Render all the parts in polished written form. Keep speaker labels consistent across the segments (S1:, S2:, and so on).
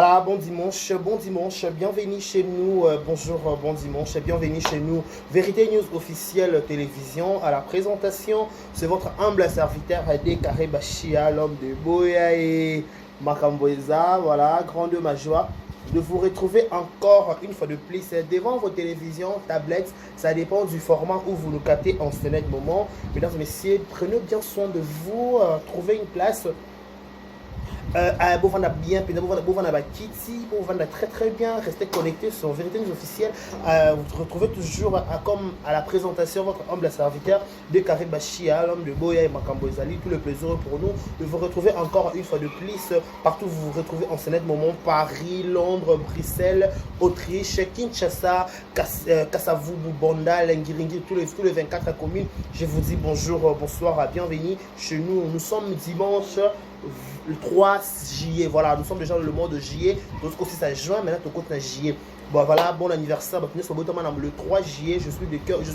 S1: Voilà, bon dimanche, bienvenue chez nous, bonjour, bon dimanche, bienvenue chez nous, Vérité News officielle télévision, à la présentation, c'est votre humble serviteur, Décaré Bachia, l'homme de Boya et Makamboeza, voilà, grande ma joie de vous retrouver encore une fois de plus devant vos télévisions, tablettes, ça dépend du format où vous nous captez en ce moment. Mesdames et messieurs, prenez bien soin de vous, trouvez une place. Vous vendez bien, vous vendez Kitty, vous vendez très bien, restez connectés sur Vérité News officielle. Vous retrouvez toujours, comme à la présentation, votre humble serviteur de Carré Bachia, l'homme de Boya et Makambo Ezali. Tout le plaisir pour nous de vous retrouver encore une fois de plus, partout où vous vous retrouvez en ce moment, Paris, Londres, Bruxelles, Autriche, Kinshasa, Kasavubu, Banda, Lengiringi, tous les 24 communes. Je vous dis bonjour, bonsoir, bienvenue chez nous. Nous sommes dimanche le 3 juillet, voilà, nous sommes déjà dans le mois de juillet, donc aussi ça juin, maintenant tout compte juillet. Bon voilà, bon anniversaire, le 3 juillet, je suis de cœur, je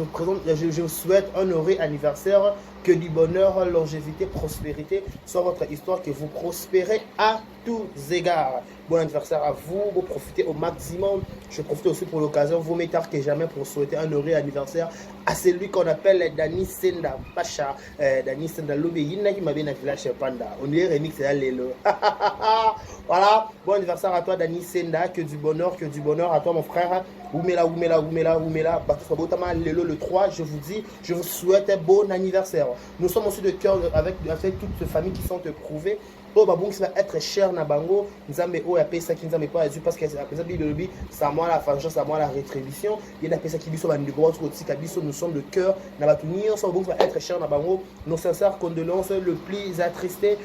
S1: vous présente, je vous souhaite un heureux anniversaire, que du bonheur, longévité, prospérité soit votre histoire, que vous prospérez à tous égards. Bon anniversaire à vous, vous profitez au maximum. Je profite aussi pour l'occasion, vous mettez tard que jamais pour souhaiter un heureux anniversaire à celui qu'on appelle Dani Senda Pacha. Dani Senda Lobe, il qui m'a bien à village Panda. On est remix à l'élo. Voilà, bon anniversaire à toi Dani Senda, que du bonheur à toi mon frère. Oumela, le 3, je vous dis, je vous souhaite un bon anniversaire. Nous sommes aussi de cœur avec toutes ces familles qui sont éprouvées. Oh, babou, ça va être cher na bango. Nzambe oh, appelle ça qui nzambe pas azu parce que ça moi la vengeance, ça moi la rétribution. Il y a appelé ça qui biso bandi gros aussi kabiso, nous sommes de cœur na batunir, ça va être cher na bango. Nos sincères condoléances, le plus attristé.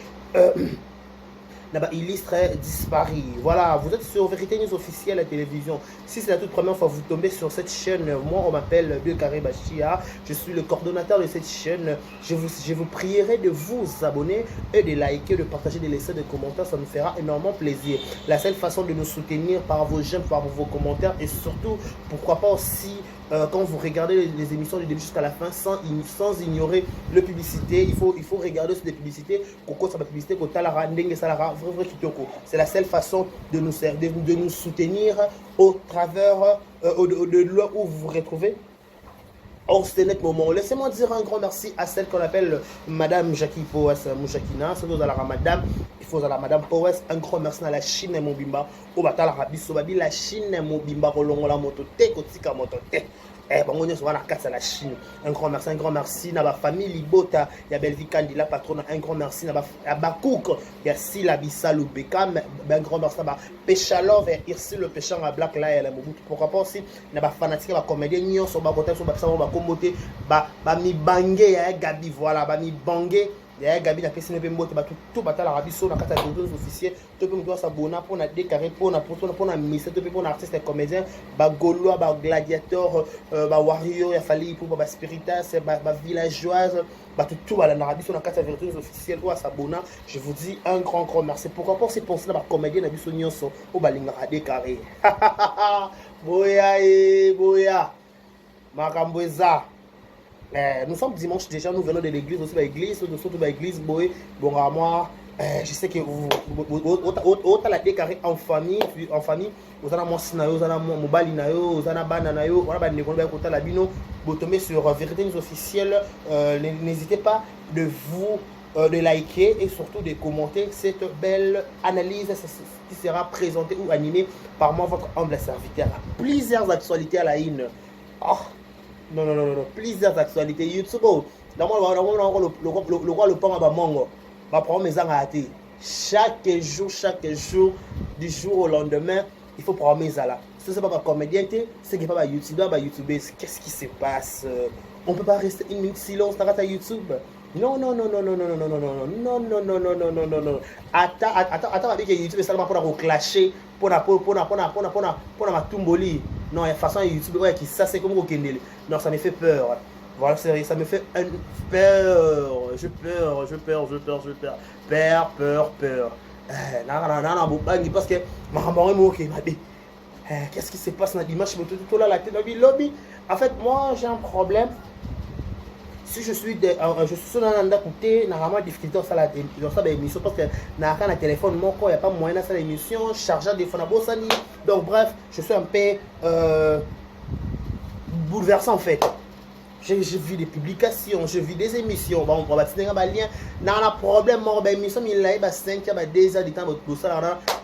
S1: Illustre disparu. Voilà, vous êtes sur Vérité News officielle à la télévision. Si c'est la toute première fois que vous tombez sur cette chaîne, moi on m'appelle Décaré Bachia, je suis le coordonnateur de cette chaîne. Je vous prierai de vous abonner et de liker, de partager, de laisser des commentaires, ça nous fera énormément plaisir. La seule façon de nous soutenir par vos j'aime, par vos commentaires et surtout, pourquoi pas aussi quand vous regardez les émissions du début jusqu'à la fin sans ignorer la publicité, il faut regarder sur des publicités, c'est la seule façon de nous soutenir au travers de là où vous vous retrouvez. Or, c'était net moment. Laissez-moi dire un grand merci à celle qu'on appelle Madame Jackie Powes Mouchakina. C'est la Madame, il faut la Madame Powes. Un grand merci à la Chine et Mobimba. Au Batal Arabi Sobabi, la Chine et Mobimba, Rolongola Motote, Kotika Motote. On est sur la carte à la Chine. Un grand merci à la famille Libota, il y a Belvi Kandila patron, un grand merci à Bakouk, il y a Sila Bissalou Bekam, un grand merci à Péchalov et Irsi le péchant à Black Lion, pourquoi pas aussi, il y a fanatique à comédien, Nyon, sur Bakotel, sur Baksa, Bakomote, mi bangé, Gabi, voilà, mi bangé. D'ailleurs, Gabi n'a pas signé tout battre l'Arabie Saoudite dans le cadre officiel. Tout le monde doit s'abonner pour déclarer pour un ministre, pour un artiste, un comédien, Gaulois, gladiateur, warrior, il a fallu pour spiritas, villageoise, tout dans l'Arabie Saoudite dans le cadre de officiel pour s'abonner. Je vous dis un grand merci. Pourquoi pas c'est penser dans la comédien d'Arabie Saoudite au Balingara déclaré. Boya, Makamboeza. Nous sommes dimanche déjà, nous venons de l'église, aussi l'église, nous sommes de l'église, bon à moi, je sais que vous la déclaré en famille, vous avez mon sinayo, vous avez mon mobile nayo, vous avez ban nayo, vous avez côté la bino, vous tombez sur Vérité News officielle, n'hésitez pas de vous de liker et surtout de commenter cette belle analyse qui sera présentée ou animée par moi, votre humble serviteur. Plusieurs actualités à la une. Oh. Non, plusieurs actualités YouTube. Le roi le pont à Bamongo. Va prendre mes angles. Chaque jour, du jour au lendemain, il faut prendre mes là. Ce n'est pas ma comédien, ce n'est pas ma youtubeur, ma youtubeuse. Qu'est-ce qui se passe? On ne peut pas rester une minute silence dans YouTube. Non. Attends, avec YouTube, c'est seulement pour la clasher, pour la tumboli. Non, il y a une façon YouTube qui ça c'est comme au Kendele. Non, ça me fait peur. Voilà, ça me fait peur. Je peur. Peur. Parce que qu'est-ce qui se passe dans l'image? En fait, moi j'ai un problème si je suis sur un côté, normalement difficulté dans ça l'émission parce que n'a qu'un téléphone mon il y a pas moyen dans l'émission, chargeur de Fonabosani. Donc bref, je suis un peu bouleversé en fait. J'ai vu des publications, j'ai vu des émissions. Bon, on va tenir un lien. Dans le problème, mon émission, il y a 5 ans, 2 heures de temps, tout ça,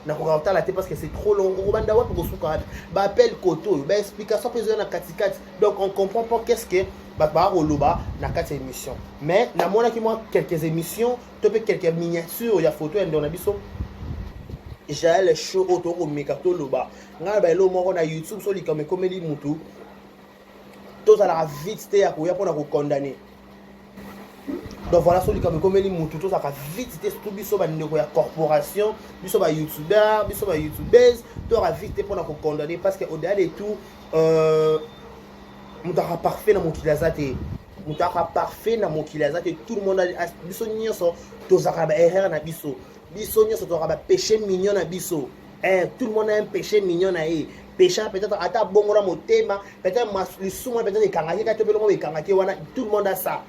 S1: on a la tête parce que c'est trop long. On va d'avoir pour ça, appel Koto, explication président dans 4. Donc, on comprend pas qu'est-ce que Oloba dans 4 émissions. Mais, dans mon moi quelques émissions, quelques miniatures, il y a photo, et on a vu j'ai le show autour de Mekato Loba. On a YouTube, sur les comédies Moutou. Tous à la vite pour condamner. Donc voilà, celui qui a comme les moutons, tous à la vite tout biso ba corporation, biso ba youtubeur, biso ba youtubeuse, tout à la vite pour condamner parce que au-delà de tout, on t'a parfait dans mon kilazate. On t'a parfait dans mon kilazate. Tout le monde a biso nyonso, tous à la erreur na biso. Biso nyonso to a péché mignon na biso. Tout le monde a un péché mignon na e. Péché peut-être à ta bon motema, peut-être les sous peut-être les kangaki tout le monde a ça.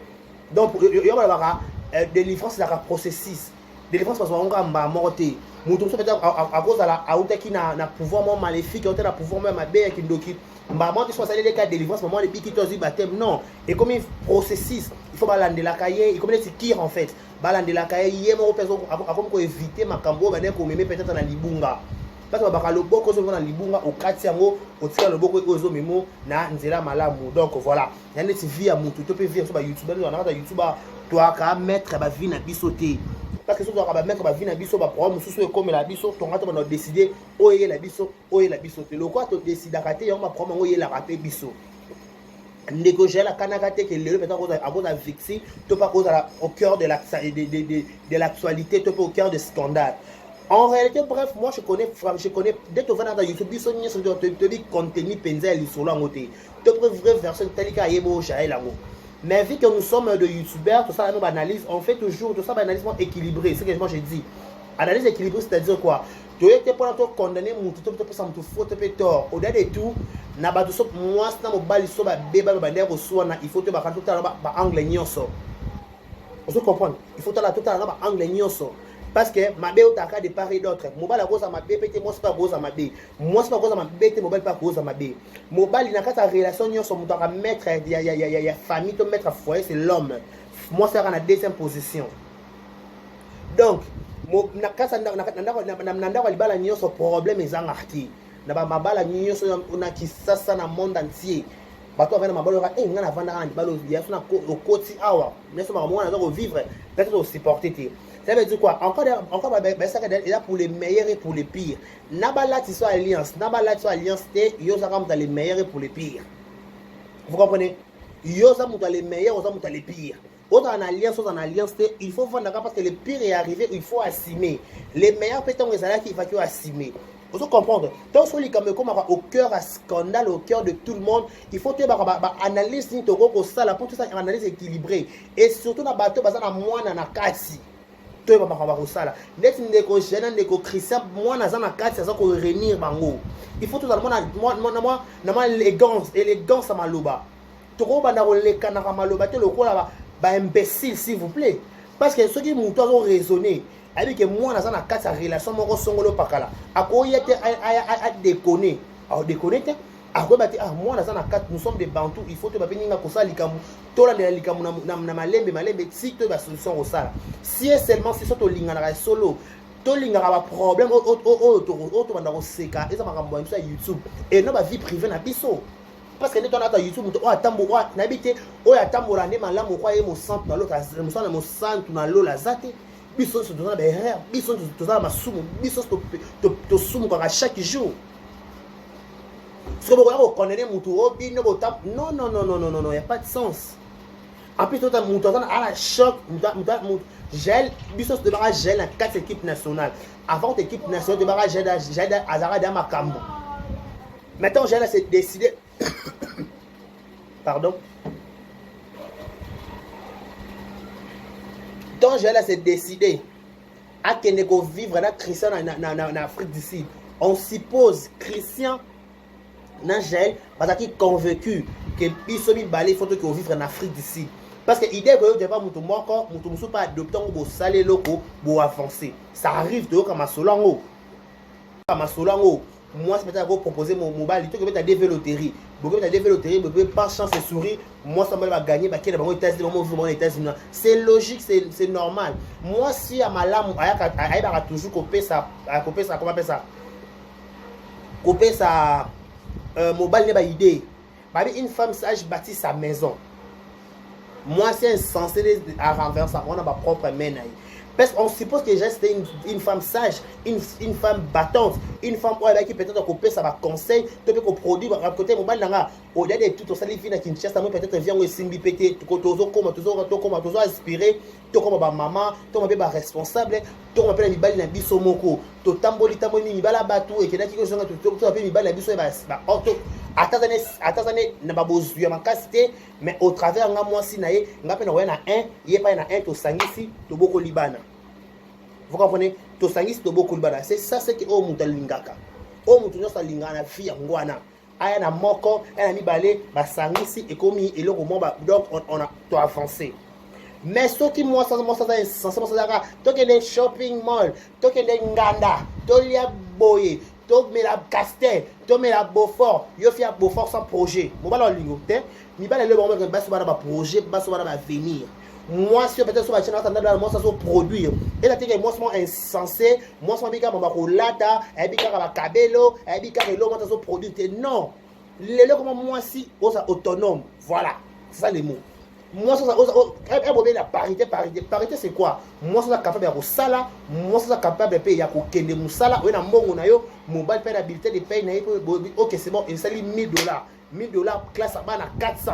S1: Donc il y a délivrance c'est un processus. Délivrance parce qu'on va morter. Mouton peut-être à cause de la autaki na pouvoir maléfique, on a pouvoir même mabe qui ndoki. Maman tu sois allé les cas de délivrance maman les biki tozi baptême non. Et comme un processus, il faut balander la cahier, il comme des tirs en fait. Balander la cahier, yemo personne comme ko éviter makambo banen ko meme peut-être na libunga. Parce que le boko so na libunga au katiango au tia le boko ozo memo na nzela malamu. Donc voilà, il y a une vie à mutu to peut vivre sur YouTube on a YouTube toi ka mettre ba vie na bisoté parce que so toi ka mettre ba vie na biso ba problème sous comme la biso to ngata ba décider oye la biso le quoi to décider akaté yo ma problème oye la rapé biso ndeko la kanakate que le peut-être à cause vexé to pas cause au cœur de l'actualité to pas au cœur de scandale. En réalité, bref, moi je connais, dès que tu vas dans YouTube, tu as contenu penzel sur la montée. Tu as une vraie version telle qu'à Yemo Jaël. Mais vu que nous sommes de youtubeurs, tout ça, nous analyse, on fait toujours tout ça, analyse équilibrée. C'est ce que moi j'ai dit. Analyse équilibrée, c'est-à-dire quoi? Tu es pour te condamner, tu peux ça me faut te faire tort. Au-delà de tout, na ba so moi c'est na mobile so ba beba ba ndeko so na il faut te ba tout ba angle nyonso. Vous comprenez? Il faut te la tout ba angle nyonso. Parce que ma bé au taka de part et d'autre. Mobile à cause à ma bé, peut-être moi c'est pas cause à ma bé. Moi c'est pas cause à ma bé, mobile pas cause à ma bé. Mobile il n'a qu'à ta relation nion son mouton à mettre il y a famille te mettre à foyer c'est l'homme. Moi c'est en la deuxième position. Donc na kasa na libala nion son problème est en arti. Na ba mabala nion son on a qui ça na monde entier. Bato avec ma balo eh ngana vanda na balo ya na au koti awa. Mais ça moi on a vivre peut-être au supporter. Ça veut dire quoi? Encore ça est là pour les meilleurs et pour les pires. Nabala tu sois alliance, nabala tu sois alliance, yo ça comme les meilleurs et pour les pires. Vous comprenez? Yo ça dans les meilleurs, yo ça dans les pires. Autre en alliance, il faut vendre parce que le pire est arrivé, il faut assumer. Les meilleurs peut-être on là qu'il faut assumer. Vous comprenez? Donc sur les comme au cœur à scandale, au cœur de tout le monde, il faut que analyse ni toko ko sala pour tout ça analyse équilibrée et surtout na bateau bazana mwana na kasi. Toi ba makamba sala net ndeko jeune ndeko Christian moi na zana kati ça ko réunir bango il faut tout le monde moi élégance à maloba toko banda ko leka na maloba te lokola ba imbécile s'il vous plaît parce que ceux qui muto ont raisonné avec que moi na zana kati relation moko songolo pakala akoyete a déconner a déconner moi nous sommes des bantous il faut te bapeninga kosa likamu tola de likamu na malembe si to ba solution au sala si seulement si soto lingana solo to lingana ba problème to banda ko seka eza makambo ya YouTube et non ba vie privée na biso parce que ne tona ta YouTube o atambo o na bité o atambola ne malamu kwa ye mo centre na l'autre mo centre na lola zate biso so tona ba erreur biso to za masumu biso to sumu kwa chaque jour. Non, il n'y a pas de sens. En plus, tu as un choc, gel, Bissos de barrage gel dans 4 équipes nationales. Avant l'équipe nationale de barrage gel Azara Damakambo. Maintenant, gel s'est décidé. Pardon. Donc, gel s'est décidé à vivre dans Christian en Afrique du Sud. On suppose Christian. Nagel, parce qu'il est convaincu que Bissomi Balé faut que vivre en Afrique du Sud. Parce que l'idée que tu n'as pas pas adopté ou salé loco pour avancer. Ça arrive de comme à Solango. Comme à Solango. Moi, c'est peut-être proposer mon mobile. Tu peux des véloteries. Beaucoup de véloteries, mais pas chance et sourire. Moi, ça va gagner. C'est logique, c'est normal. Moi, si à ma lame, il va toujours couper ça. Comment appelle ça? Couper sa mobile n'est pas idée. Une femme sage bâtit sa maison. Moi, c'est insensé à renverser. On a ma propre main. Parce qu'on suppose que c'était une femme sage, une femme battante, une femme qui peut-être couper ça va conseil, tu peux produire à côté mobile là. Au-delà de tout ça, les filles qui Kinshasa, peut-être vient au Simbi pété, tu aspiré, tu comme maman, tu comme responsable, tu comme appelle mibali na biso moko, tu tamboli mibala batu et que là qui sont tu appelles mibali na biso ba auto atazane na babozu ya makasité, mais au travers nga moi si naé nga pe na na 1 yé pas na 1 to sangisi to boko libana. Vous comprenez? To sangisi to boko libana. C'est ça c'est que o mutalingaka. O mutunyo sa lingana fi ya ngwana. Aya na moko, aya na mibale ba sangisi et komi eloko mo ba donc on a to avancé. Mais ce qui moi ça ça to ke des shopping mall, to ke des nganda, to lia boye. Tu mets la Castel, tu mets la Beaufort, tu fais un Beaufort sans projet. Je ne sais pas si tu as un projet, tu as un venir. Moi, si peut-être sur la chaîne, moi, ça se produire. Et là, moi, je suis insensé, moi, je suis lata, je suis cabello, je suis produire. Non. Moi, si, je suis autonome. Voilà. C'est ça les mots. Moi, la parité, parité c'est quoi? Moi, je suis capable de sala, moi, je suis capable de payer de musala, oui, na mbongo na yo, mobile paye l'habilité de payer, ok, c'est bon, il s'agit $1000. $1000, classe à bas à 400,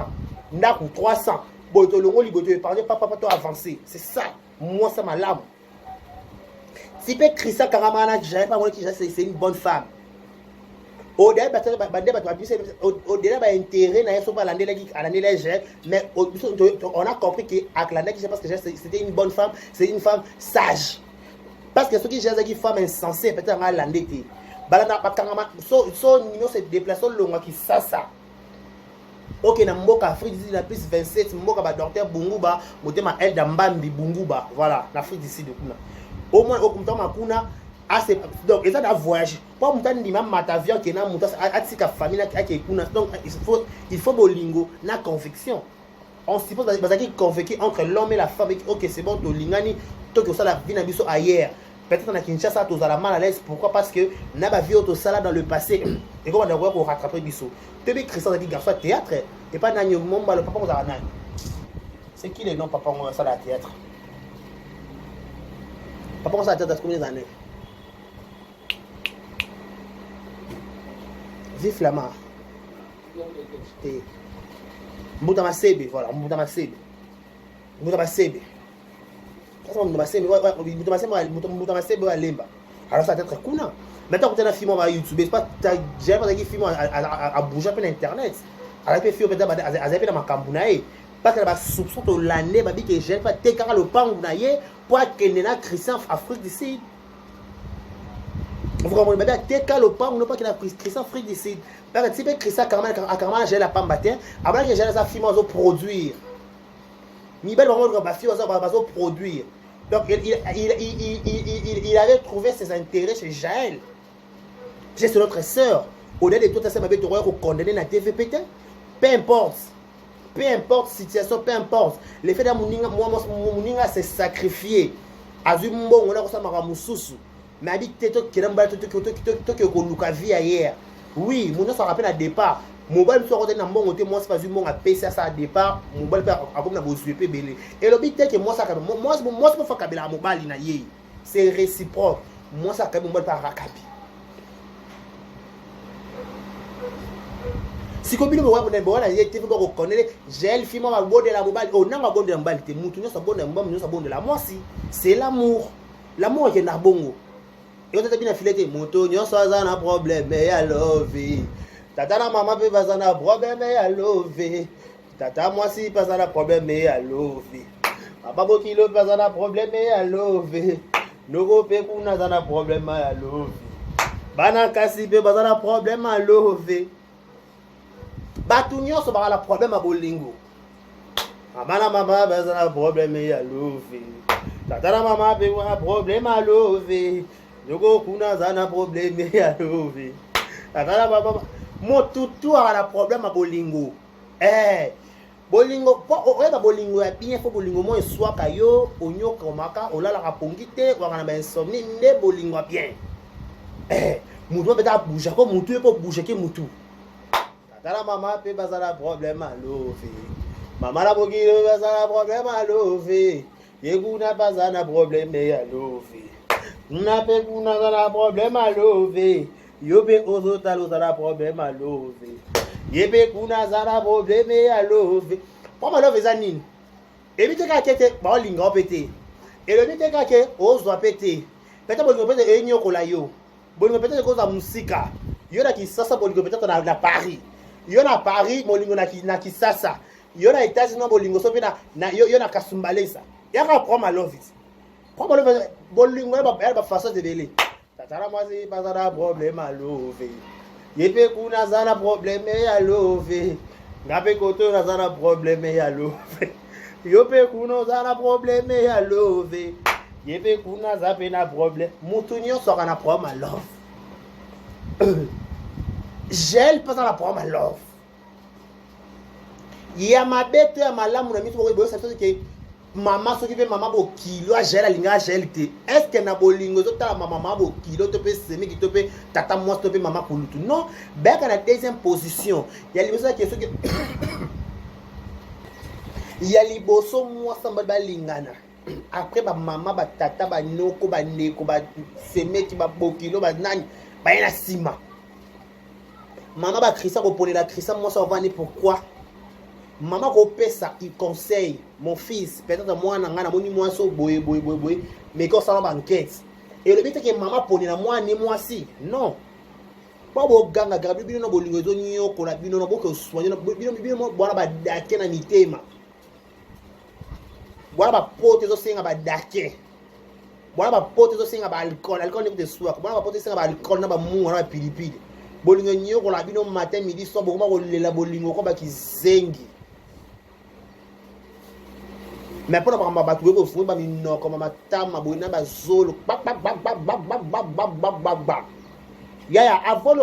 S1: n'a 300. Bon, tu l'as dit, papa, tu avancé. C'est ça. Moi, ça m'a lame. Si tu écris ça, Karamana, je n'avais pas moi qui c'est une bonne femme. Au-delà d'intérêt, mais on a compris qu'avec l'année, parce que c'était une bonne femme, c'est une femme sage. Parce que ceux qui gèrent une femme insensée, peut-être à l'année. Son numéro se déplace au long qui ça. Ok, na mboka Afrique d'ici na plus 27, mboka ba docteur Bunguba, motema El Dambambi Bunguba, voilà, l'Afrique d'ici de kuna. Au moins au kumtama kuna. Donc, et ça d'un voyage. Pas mon temps de même matavion qui est dans mon temps à tika famille qui est kuna. Donc, il faut bolingo na conviction. On suppose que qui convaincu entre l'homme et la femme. Ok, c'est bon, to lingani, to que ça la vie na biso ailleurs. Peut-être na Kinshasa tous à la mal à l'aise. Pourquoi? Parce que na ba vie auto sala dans le passé. Et comment on a pour rattraper biso. Tebe Christian qui garçon théâtre et pas nanyo momba le papa on a nan. C'est qui les noms papa on ça la théâtre. Papa on ça théâtre dans combien d'années? Vive Flamand. Mbuta Masebe, voilà, Mbuta Masebe. Mbuta Masebe. Mbuta Masebe, Lemba. Alors ça va être cool. Maintenant, quand tu as un film sur YouTube, c'est pas j'ai pas des films à bouger sur internet. Alors que film peut-être à dans ma cambunae parce que la soupçon de l'année ba dit que j'ai pas tékara le pangunaye pour que nena Christian Afrique d'ici. Vous comprenez bien, dès que le pan, on n'a pas qu'il a pris Christian Afrique d'ici. Parce que si Christian Carman j'ai la pomme matin, avant que j'ai la film à produire. Nibel va produire. Donc il avait trouvé ses intérêts chez Jaël. Chez notre sœur. Au-delà de tout ça, il va condamner la TVPT. Peu importe situation, peu importe. Le fait de se sacrifier. Azumbo, on a reçu ma ramoussous. Mais il dit que tu as vie ailleurs. Oui, mon nom se rappelle à départ. Mobile me soit dans mon côté, moi c'est pas du monde à payer ça à départ. Mobile peut comme na bosu pe belé. Et le but est que moi ça moi c'est pas faire kabela mobile na yé. C'est réciproque. Moi ça quand mobile pas rakabi. Si comme il me voit bon na yé tu peux reconnaître j'ai le film ma bonne de la mobile. Oh non ma bonne de la mobile, tu mutu nyo sa bonne de la mobile, nyo sa bonne de la moi si. C'est l'amour. L'amour qui est na bongo. Et on t'a bien affilé moto nyo sa za na problème mais ya love. Tata na maman peut pas en problème mais à lever. Tata moi si pas en problème mais à lever. Papa beaucoup kilo pas en problème mais à lever. Nogo pe kuna en problème à lever. Bana kasi pe pas en problème à lever. Batunyo so ba la problème à bolingo. Maman na maman besoin un problème ya love. Tata na maman pe un problème à love. Yoko kuna zana problème ya love. Tata na maman motutu a problème à bolingo. Bolingo oyeba bolingo ya bien fo bolingo mo eswaka yo onyoka omaka olala ka pongite waka na ba insomnie nde bolingo bien. Mutu beta bouger ko mutu po bouger ke mutu. Tata na maman pe bazala problème à love. Maman la bokilo bazala problème à love. Yekuna bazana problème à love. Una pe kuna zala problème à love. Yobe ozo talo zala problème à love. Yebe kuna zala problème à love. Pourquoi love eza nini? Ebite ka kete ba linga opete. Elobite ka ke ozo apete. Peta bolingo pete enyo kola yo. Bolingo pete ko za musika. Yo na kisasa bolingo pete na Paris. Yo na Paris bolingo na kisasa. Yo na États-Unis bolingo so pe na yo na kasumbalesa. Yaka prendre love it. Prends love bolingo ba façon de belé. Tatara mwazi bazara problème à love. Yepe kuna zana problème ya love. Ngape koto na zana problème ya love. Yope kuna zana problème ya love. Yepe kuna zape na problème. Mutu nyonso kana problème à love. Gel pas na problème à love. Ya mabeto ya malamu na mitu boyo sa que mama soki pe mama bo kilo a gel alinga gel te. Est-ce que na bolingo zo ta mama bo kilo to pe semi ki to pe tata moi to pe mama kulutu. Non, ben na deuxième position. Ya liboso ke soki ya liboso moi samba ba lingana. Après ba mama ba tata ba noko ba neko ba semi ki ba bo kilo ba nani ba ina sima. Mama ba krisa ko poner la krisa moi ça va ni pourquoi? Maman repesa, il conseille mon fils, peut-être moi nangana moni moi so boy, mais quand ça va enquête. Et le but est que maman pone na moi ni moi si. Non. Pas bo ganga gabi bino no bolingo zo nyo ko na bino no boko soigner bino bwana ba dake na mitema. Bwana ba pote zo singa ba dake. Bwana ba pote zo singa ba alcool ni de soir. Bwana ba pote singa ba alcool na ba mu na ba pilipili. Bolingo nyo ko la bino matin midi so bo ko lela bolingo ko ba kizengi. Mais pour la battu au fond, bah non comme ma tama boina ba zolo bak ya avant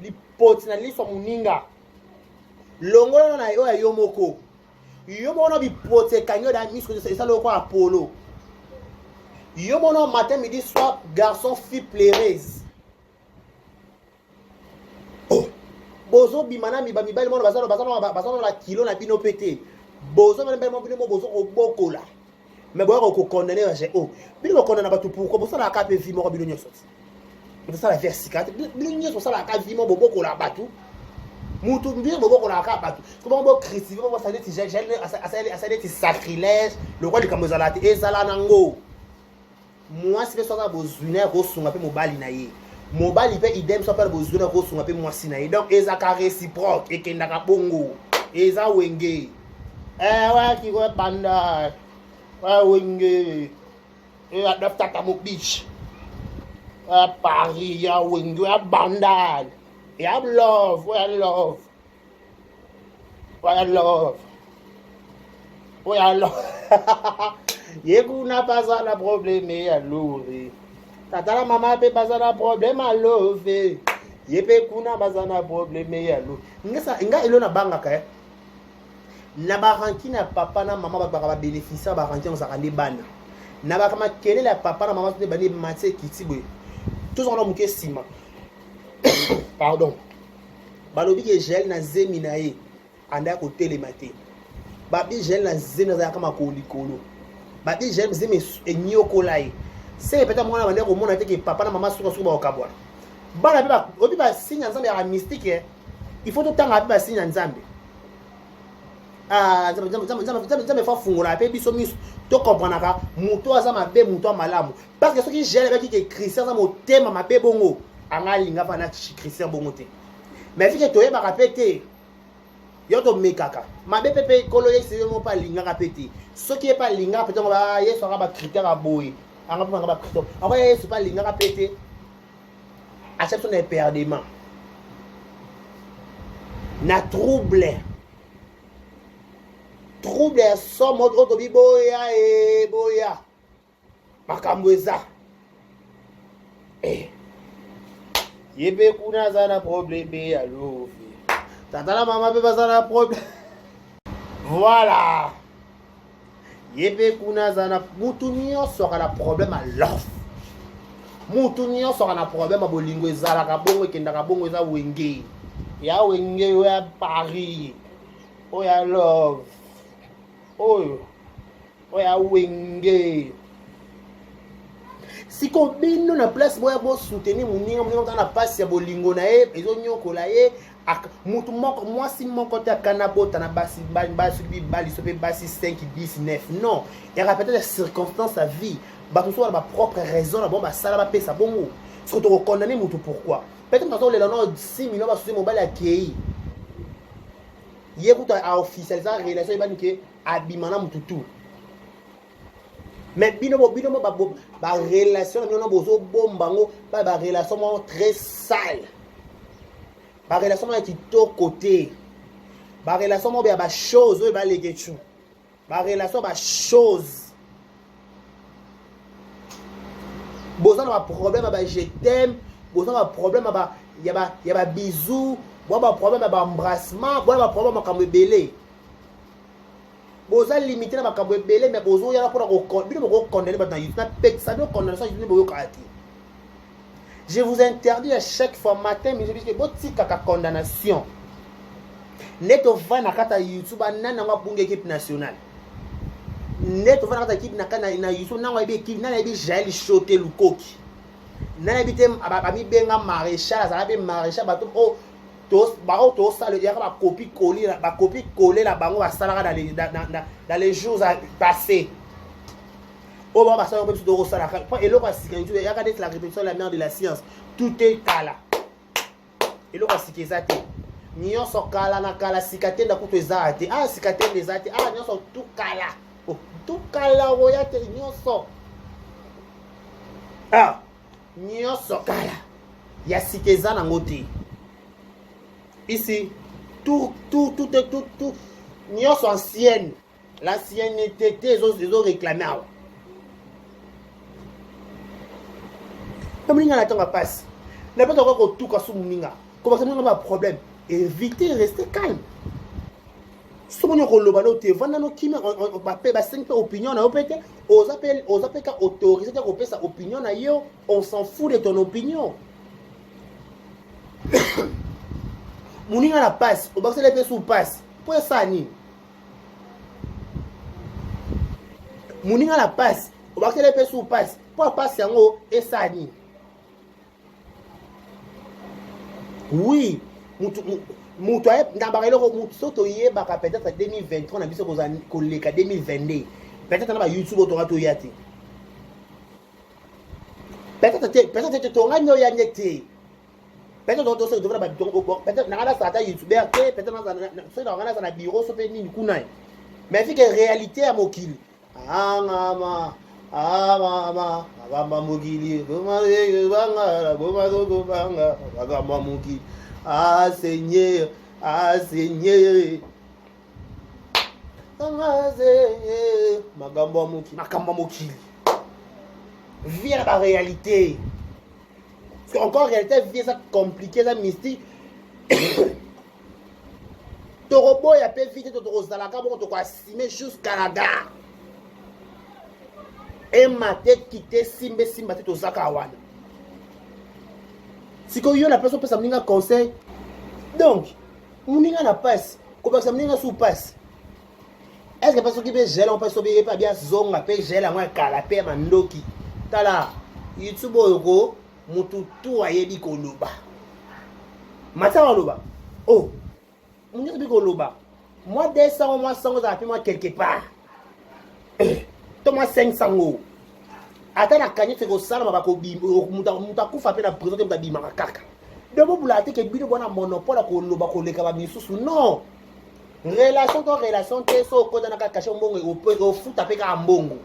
S1: li potina li so muninga longo na yo ya yomoko yomo na bi pote kanyo da misko de ça le quoi Apollo yomo no matin midi soir garçon fille plaireuse oh bozo bimana mi ba mi bali mo bazalo la kilo na bino pété. Bozo na mbele mo bozo obokola mais boyo ko condamner j'ai oh bino ko condamner batu pourquoi bozo na ka pe vie mo bino nyonso c'est ça la versicat bino nyonso ça la ka vie mo bobokola batu mutu bino bobokola ka batu comment bo critiquer bo ça dit j'ai ça dit sacrilège le roi de kamozalati ezala nango moi c'est ça bozuna ko sunga pe mobali na ye mobali pe idem so pe bozuna ko sunga pe moi sina ye donc ezaka réciproque et kenda ka bongo eza wenge ouais, qui va banda. Ouais, wenge. Et à Tata Beach. Paris, ya wenge, ya banda. Ya love, ouais, love. Ouais, love. Ouais, love. Yeku n'a pas ça le problème, ya love. Tata la maman peut pas ça le problème, à love. Yepe kuna pas ça le problème, ya love. Nga ilo na banga kaya. Na baranki na papa na mama ba bénéficier ba ranki on sakande bana na ba kama kele la papa na mama te bani maté kitibwe tous on a muke sima pardon balobi ke gel na zemi na ye anda ko télématé ba bi gel na zemi na kama ko likolo ba bi gel zemi enyoko lai c'est peut-être moi na bande ko mona te ke papa na mama suka ba okabwa bana ba obi ba signe nzambe ya mystique il faut tout temps ba signe nzambe. Ah, ça fa fungura pe biso miso to comprendre muto aza mabe muto malamu parce que ce qui gère avec qui Christian ça mo tema mabe bongo anga linga fa na Christian bongo te mais fi que toye ba répéter yo to mekaka mabe pepe kolo ye se mo pa linga répéter ce qui est pas linga peut-être ba yeso ba critère a boy anga pa ba critère anga yeso pas linga répéter accepte son perdement na trouble trouble ya somme otobi boya boya makambo eza yebe kuna za na problème ya lofi tata na mama pe baza na problème voilà yebe kuna za na mutu nyonso na problème à lofi mutu nyonso na problème a bolingo ezalaka bongo ekendaka bongo eza wenge ya wenge ya Paris oya love oya wenge siko bino na place boya bo soutenir moninga na passe ya bolingo na ye ezonyokola ye mutu moko mwasi moko te akana bota na basi bali sope basi 5 10 9 non il y a peut-être des circonstances à vie bato so ba propre raison na bon ba sala ba pesa bongo ce que tu condamner mutu pourquoi peut-être parce que le nom 6 millions ba soutenir mobile akei yekuta a officialiser relation ibani ke abimana mututu mais bino ba relation bino bozo bombango ba relation très sale ba relation qui to côté ba relation ba chose ba legechu ba relation ba chose boza na problème ba je t'aime boza na problème ba ya ba bisous ba problème ba embrassement ba problème comme belé boza limité na makambo ebele mais bozo yala pour ko condamner ba dans YouTube na ça doit condamnation YouTube boyo kati je vous interdis à chaque fois matin mais je dis que botika ka condamnation neto va na kata YouTube nana nga bunga équipe nationale neto va na kata équipe na YouTube na nga équipe na bi Jaël Choté Lukoki na bi tem ami benga maréchal ça be maréchal bato o tous ça le ba copie coller la bango va salaka dans les jours passés au ba ça on peut se ça et l'eau va sikantu il y a la répétition la mère de la science tout est kala et l'eau va sikeza te nyo so kala na kala sikate na kuto ezate sikate les ate nyo so tout kala roya te nyo so nyo so kala ya sikeza na ngote. Ici, tout, nous sommes anciennes. L'ancienneté, ils ont réclamé. Comme nous avons passe, n'a pas encore tout comme ça. Comment ça n'a pas de problème. Évitez, restez calme. Si vous avez un téléphone, on va faire 5 opinions, on appelle autoriser sa opinion, on s'en fout de ton opinion. Moninga la passe, au bas de l'épée sous passe. Pour ça, ni. Moninga la passe, au bas de l'épée sous passe. Pour passer en haut, et ça, ni. Oui, Moutoye, Nabarelo, Moutsoto, Yeba, peut-être en 2023, on a vu ce qu'on a 2022. Peut-être on a YouTube, on aura tout yati. Peut-être on a yati. Peut-être on peut-être na ça YouTuber peut-être na na bureau so pe ni kunai mais fi que réalité à mokili mama mokili banga mokili Seigneur makambo mokili via la réalité. Encore en réalité, vie ça compliqué, ça mystique. Ton robot, il a fait vite, ton rosalaka, bon, tu vas simer jusqu'à la gare. Et ma tête quitte, simba, tête au zakawana. Si qu'on y a la personne peut s'amener un conseil. Donc, on y a la passe. Comment s'amener un sous-passe? Est-ce que la personne qui peut gérer, on peut s'obéir pas bien, zone, on peut gérer la moins calapé, mandoki. Tala, YouTube, yoko. Mututu ayebi koloba mata koloba mutu bi koloba moi 200 moi 100 ça fait moi quelque part to moi 500 ata na kanye te ko sala ba ko bi muta kufa pe na présenter muta bi makaka de bo bulate ke bino bona monopole ko loba ko leka ba misusu non relation te so ko dana ka cacher mbongo o futa pe ka mbongo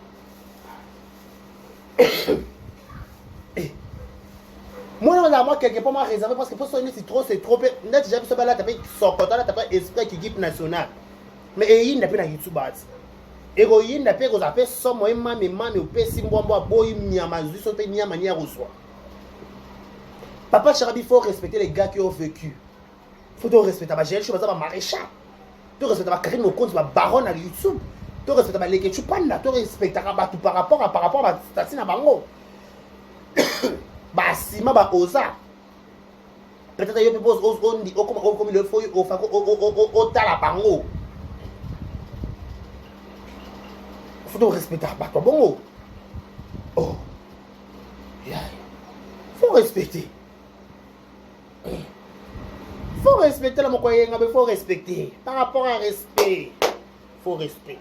S1: moi quelque part moi réservé parce que pour ça c'est trop net j'ai vu ce là t'as fait son content là t'as fait esprit qui équipe nationale mais eyinda pe na YouTube ati ekoyinda pe ko zape somo emame opesi mbombo boyi nyama zuso pe nyama nia reçoit. Papa Charabi, faut respecter les gars qui ont vécu. Faut te respecter ma gel, je suis pas maréchal. Tu respectes ma Karine Mokonzi, ma baronne à YouTube. Tu respectes ma Lekechu Panda, tu respectes par rapport à ma statine à Bango. Bah Sima ba Oza. Peut-être yo pose on dit comme il faut au tala Bango. Faut te respecter bah toi bon. Oh. Faut respecter. Faut respecter la mokoye mais faut respecter. Par rapport à respect, faut respect.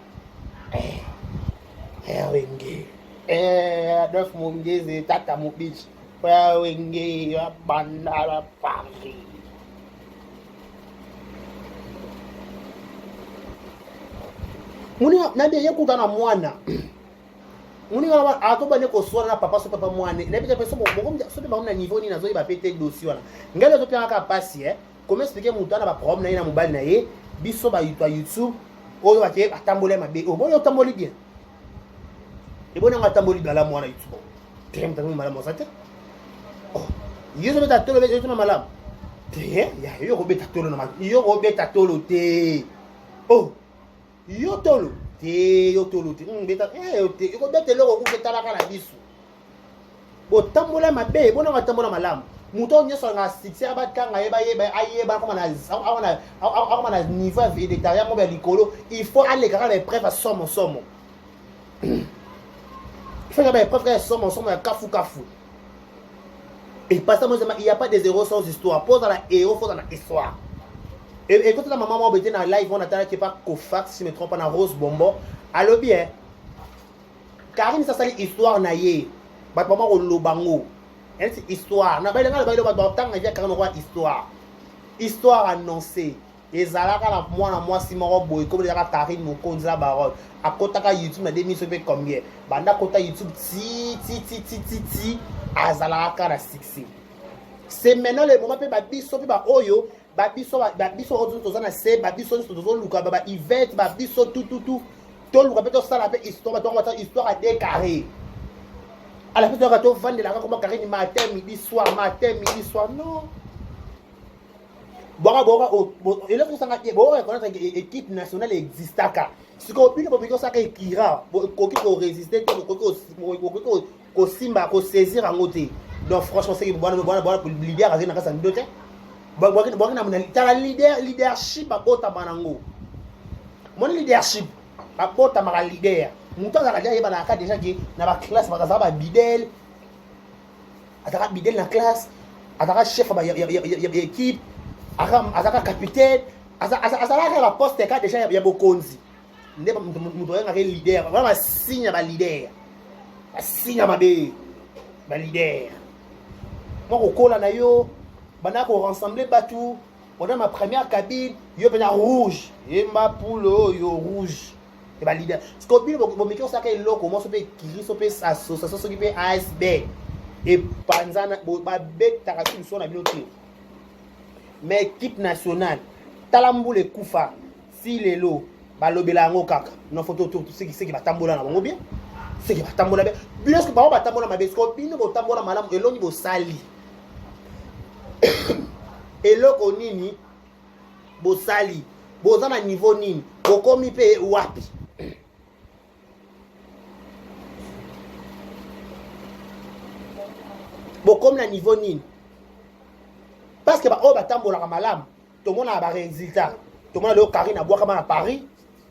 S1: Wenge. Adolf Mongeze tata mo bitch. Wenge ya banda Paris. Muni na bien kuta na mwana. Muni ngala atoba ne ko sona na papa so papa mwana. Na bien personne bon so de ba na niveau ni na zo ba péter dossier wana. Ngala to pia ka passi comment expliquer mutana ba problème na mobile na ye biso ba YouTube oyo ba ke atambole mabe o boyo tamboli bien e bona ngatamboli bala mwana YouTube tem tamu mala mosate oh yeso beta tolo be yeso mala te ya yo ko beta tolo na yo ko beta tolo te oh yo tolo te beta yo te yo ko beta loko ku beta la kana biso bo tambola mabe bona ngatambola malamu muto nyoso nga succès abakanga ayeba comme na niveau végétarien mo ba likolo il faut aller quand les preuves somo il faut que les preuves somo ya kafu et pas ça moi il y a pas des héros sans histoire pose dans la héros faut dans la histoire et quand ta maman m'a été dans live on attend qui pas Kofax si je me trompe pas na Rose Bombo allo bien Karine ça c'est histoire na ye ba maman ko lobango. C'est histoire. Na baile ngala baile ba tanga via Karine roi histoire annoncée. Ezalaka na moi si moko boy comme les Karine Mokonzi la baronne. Akotaka YouTube na 2000 pe combien? Banda kota YouTube ti azalaka na succès. C'est maintenant le moment pe ba biso pe ba oyo, ba biso ozo tozana se ba biso tozo luka ba Yvette ba biso tout. To luka pe to sala pe histoire ba histoire à décarrer. À la fin de gâteau, vendre la comme Karine matin, midi, soir, non. Et là, reconnaître l'équipe nationale existe. Si on peut ça Kira, qu'on résister, qu'on simba, qu'on saisir en côté. Donc franchement, c'est bon pour leader à la santé. Leadership à bota manango. Mon leadership à bota ma leader. Mouton à la gare déjà qui na ba classe ba bidel ataka bidel na classe ataka chef ba équipe ataka capitaine ataka la poste ka déjà ya bokonzi nde mouton nga leader vraiment signe ba leader ba leader moko kola na yo bana ko rassembler batu pendant ma première cabine yo pena rouge yemba poulo yo rouge et bah leader ce qu'on dit bon micro ça que loko comment ça peut kiri ça peut association ça qui peut ASB et panzana ba bet takasi so na biloté mais équipe nationale talambule kufa si lelo ba lobela ngo kaka non photo tout ce qui va tambola na bango bien ce qui va tambola bien bien ce que ba tambola mabe ce qu'on bino bo tambola malamu eloni bo sali eloko nini bo sali bo za na niveau nini bo komi pe wapi bon comme le niveau nini parce que ba o batambola ka malam tout le monde a ba résultat tout le monde le Karine aboua kama à Paris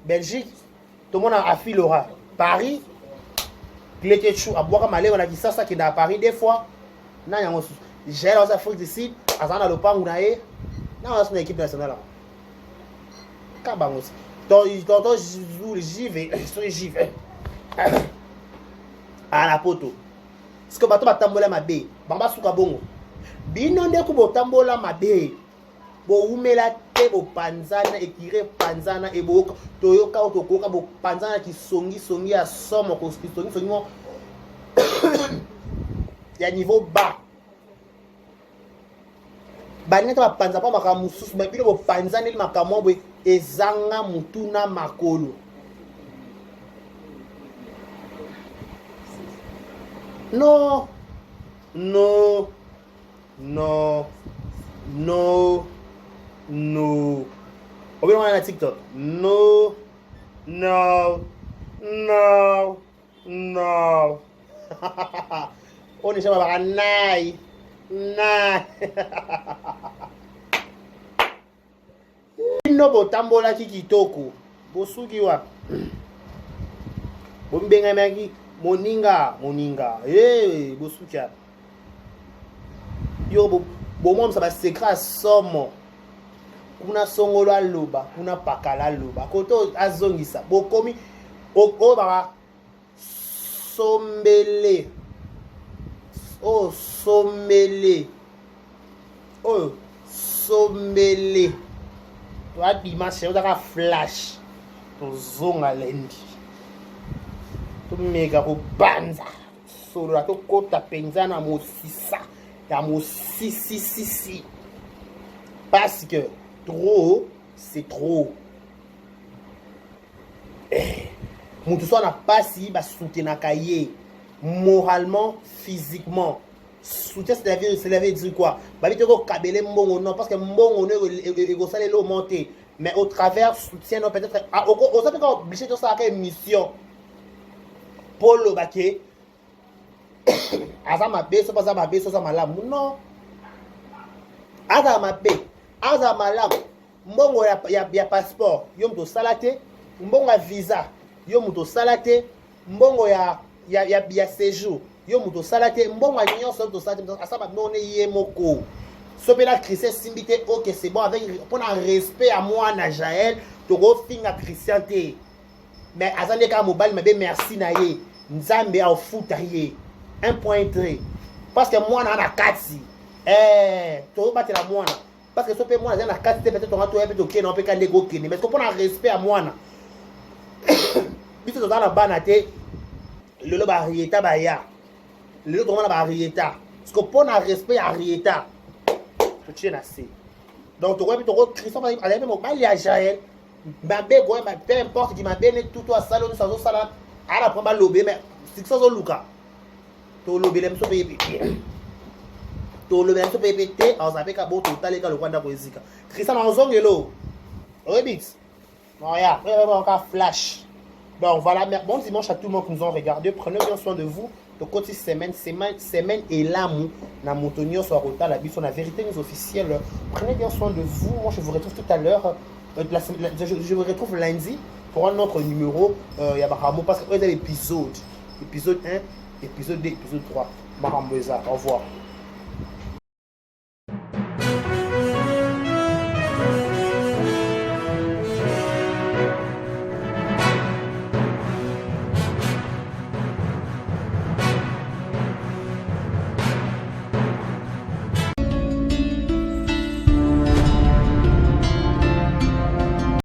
S1: Belgique tout le monde a Filora Paris Clétechou aboua kama le on a dit ça qui est à Paris des fois na yango j'ai dans Afrique du Sud azana le pangu na e na on a une équipe nationale ka bangos donc j'y vais à la poto parce que bato batambola mabe bamba suka bongo bino nde ko botambola mabe bo umela te bo panzana ekire panzana e bo toyoka otokoka bo panzana ki songi ya somo ko songi mo ya niveau bas baneta ba panza pa makamususu ba bino bo panzana ile makambo ezanga mutuna makolo. Non, non, non, non, non. On va voir TikTok. Non, non, non, non. On est jamais à naï, naï. No botambola kitoko. Bosuki wa. Bombenga maki moninga. Eh, bosuki. Yo bo mom ça va secret somo. Kuna songolo aloba, kuna pakala aloba. Koto azongisa. Bokomi o ba sombele. Oh sombele. Oh sombele. Toi dimanche on flash. To zonga lendi. To mega ko banza. Solo to kota penzana mo sisa. Ya mo si. Parce que trop, c'est trop. Mon tout ça n'a pas si bah soutenir cahier moralement, physiquement. Soutien c'est la vie dire quoi? Bah vite ko kabele mbongo non parce que mbongo ne go sale lo monter. Mais au travers soutien non peut-être on s'appelle obligé de ça une mission. Pour le baquet. Aza mabe so pas mabe so ça malamu non. Aza mabe aza malamu mbongo ya passeport yo mto salate mbongo ya visa yo mto salate mbongo ya séjour yo mto salate mbongo ya nyonso mto salate asa ba none ye moko so pe la Christian simbité OK c'est bon avec pour un respect à moi na Jaël to go finga christianté mais azande ka mobile mabe merci na ye nzambe a futa ye 1.3 parce que moi na kati to batela moi parce que ce peut moi la qualité peut-être on va tout être OK non peut qu'aller OK mais qu'on a respect à moi na biso dans la banate le lo barieta baya le lo comment la barieta parce que pour un respect à rieta tu tiens assez donc tu vois puis tu Christophe allez même mal ya Jaël mabe go peu importe qui m'a béni tout toi salon nous sans sala à la prendre lobé mais c'est ça Luka to lobé l'aime so payer to le même PPT on savait qu'à boto talé quand le Rwanda poésique Christian en zongelo remix non ya encore flash donc voilà bon dimanche à tout le monde qui nous ont regardé prenez bien soin de vous de côté semaine et l'amour na montonio soit rota la biso la vérité nous officielle prenez bien soin de vous moi je vous retrouve tout à l'heure je vous retrouve lundi pour un autre numéro ya baramo parce que l'épisode 1 épisode 2 épisode 3 Maramboza au revoir.